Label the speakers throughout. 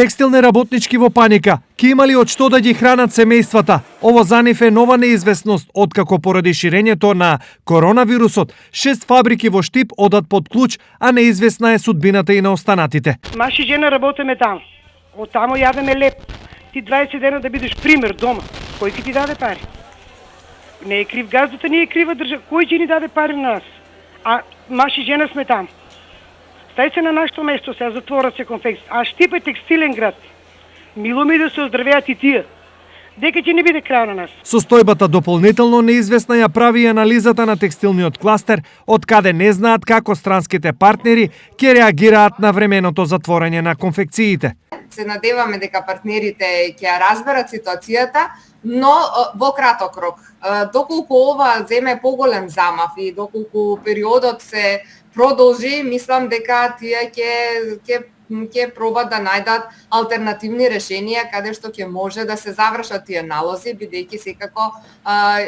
Speaker 1: Текстилни работнички во паника, ке имали од што да ги хранат семејствата. Ово за нив е нова неизвестност, откако поради ширењето на коронавирусот, 6 фабрики во Штип одат под клуч, а неизвестна е судбината и на останатите.
Speaker 2: Маш и жена работиме таму. Од таму јадеме леп. Ти 20 дена да бидеш пример дома. Кој ќе ти даде пари? Не е крив газдата, не е крива држава. Кој ќе ни даде пари на нас? А маш и жена сме таму. Стај се на нашето место, сега затворат се конфекции. А Штип е текстилен град. Мило ми да се оздравеат и тие. Дека ќе не биде крај на нас.
Speaker 1: Состојбата дополнително неизвестна ја прави анализата на текстилниот кластер, од каде не знаат како странските партнери ќе реагираат на временото затворање на конфекциите.
Speaker 3: Се надеваме дека партнерите ќе ја разберат ситуацијата, но во краток рок. Доколку ова земе поголем замав и доколку периодот се продолжи, мислам дека тие ќе пробат да најдат алтернативни решенија каде што ќе може да се завршат тие налози, бидејќи секако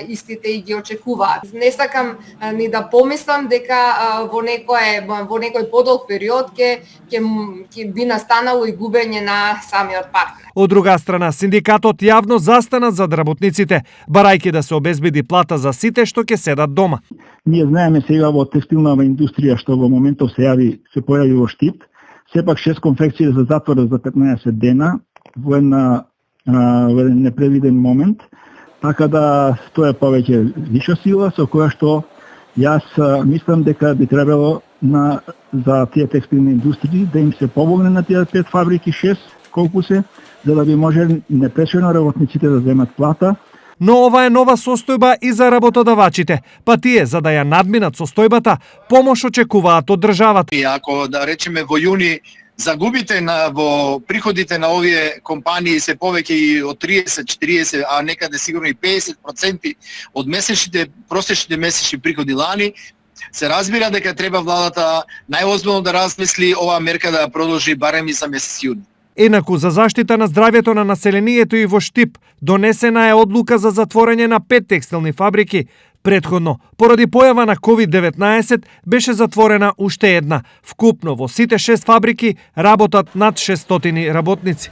Speaker 3: истите и ги очекуваат. Не сакам ни да помислам дека во некој подолг период ќе би настанало и губење на самиот партнер.
Speaker 1: Од друга страна, синдикатот јавно застана зад работниците, барајќи да се обезбеди плата за сите што ќе седат дома.
Speaker 4: Ние знаеме сега во текстилната индустрија што во моментов се појави во Штип, сепак 6 конфекции за затвора за 15 дена во еден непредвиден момент, така да тоа е повеќе виша сила со која што јас мислам дека би требало за тие текстилни индустрии да им се помогне на тие 5 фабрики, 6 колку се, за да би можели непречено работниците да земат плата.
Speaker 1: Но ова е нова состојба и за работодавачите, па тие, за да ја надминат состојбата, помош очекуваат од државата.
Speaker 5: И ако, да речеме, во јуни загубите во приходите на овие компании се повеќе и од 30-40, а некаде сигурно и 50% од просечните месечни приходи лани, се разбира дека треба владата најозбилно да размисли оваа мерка да ја продолжи барем и за месец јуни.
Speaker 1: Енаку, за заштита на здравјето на населението и во Штип, донесена е одлука за затворање на 5 текстилни фабрики. Претходно, поради појава на COVID-19, беше затворена уште една. Вкупно во сите 6 фабрики работат над 600 работници.